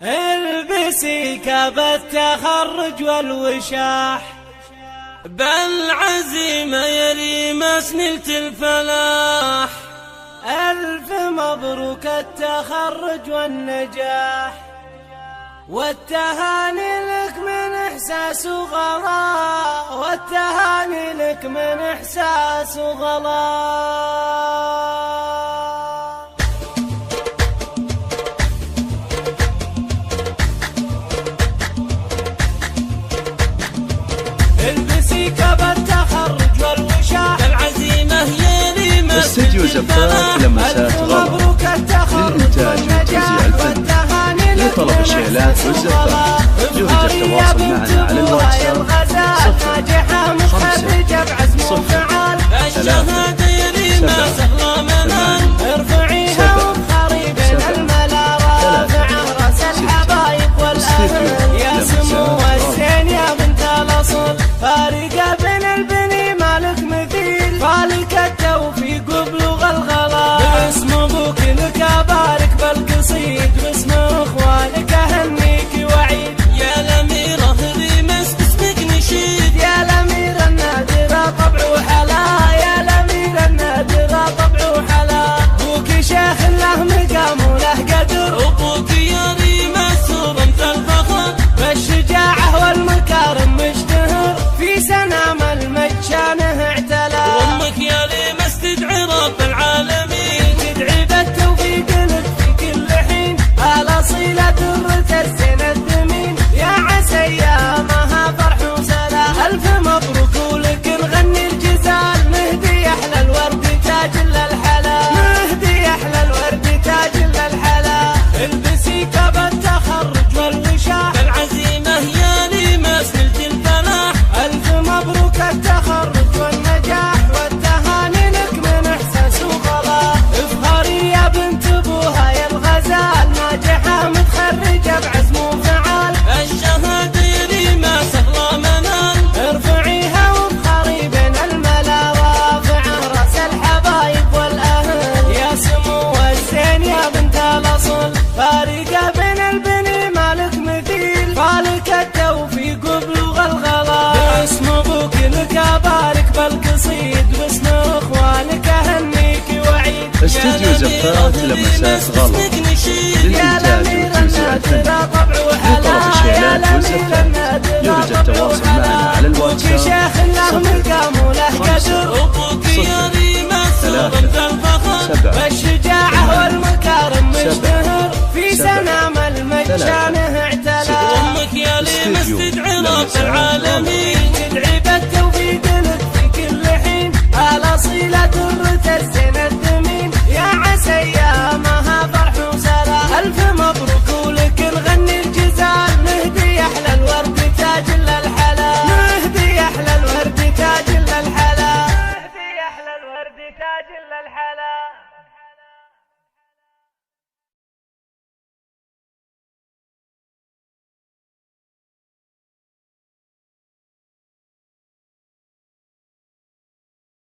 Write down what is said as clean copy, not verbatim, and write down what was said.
البسي كاب التخرج والوشاح، بالعزيمة يلي سنلت الفلاح. ألف مبروك التخرج والنجاح، والتهاني لك من إحساس وغلاء، والتهاني لك من إحساس وغلاء. البسي كاب التخرج والوشاح، العزيمة يلي استديو زفاف لمسات غلا للإنتاج وتوزيع الفن. لطلب الشيلات والزفاف يرجى التواصل معنا على الواتساب 05 ارفعيها وابخري بين الملا رافعة راس الحبايب والأهل. يا سمو الزين يا بنت الأصل، فارقة بين البني مالك مثيل، فالك التوفيق وبلوغ الغلا. باسم ابوك لك ابارك بالقصيد، باسم اخوانك اهنيك وعيد. يا الأميرة ريمس باسمك نشيد، يا الأميرة النادرة طبع وحلا، يا الأميرة النادرة طبع وحلا. ابوك شيخ له مقام وله قدر، أبوك يا ريمس رمز الفخر، بالشجاعة والمكارم مشتهر، في سنام المجانه اعتلى. وامك يا ريمس تدعي رب العالمين، تدعي بالتوفيق لك في كل حين، الأصيلة درة الزين الدمين، يا عسى ايامها فرح وسلام. ألف مبروك ولك نغني الجزال، نهدي أحلى الورد تاج للحلا، نهدي أحلى الورد تاج للحلا. البسي كاب التخرج والوشاح، العزيمة يا ريمس نلت الفلاح. ألف مبروك التخرج والنجاح، والتهاني لك من إحساس وغلاء. افخري يا بنت أبوها يا الغزال، ناجحة متخرجة بعزم وفعال. الشهادة يا ريمس أغلى منال، ارفعيها وابخري بين الملا رافعة راس الحبايب والأهل. يا سمو الزين يا بنت الأصل، فارقة بين البني مالك مثيل، فالك التوفيق وبلوغ الغلا. باسم ابوك لك ابارك بالقصيد، باسم اخوانك اهنيك وعيد. استديو زفاف لمسات غلا للإنتاج وتوزيع الفن. لطلب الشيلات والزفاف يرجى التواصل معنا على الواتساب شيخ له مقام وله قدر، أبوك يا ريمس رمز الفخر، بالشجاعة والمكارم مشتهر، في سنام المجانه اعتلى. وامك يا ريمس تدعي رب العالمين.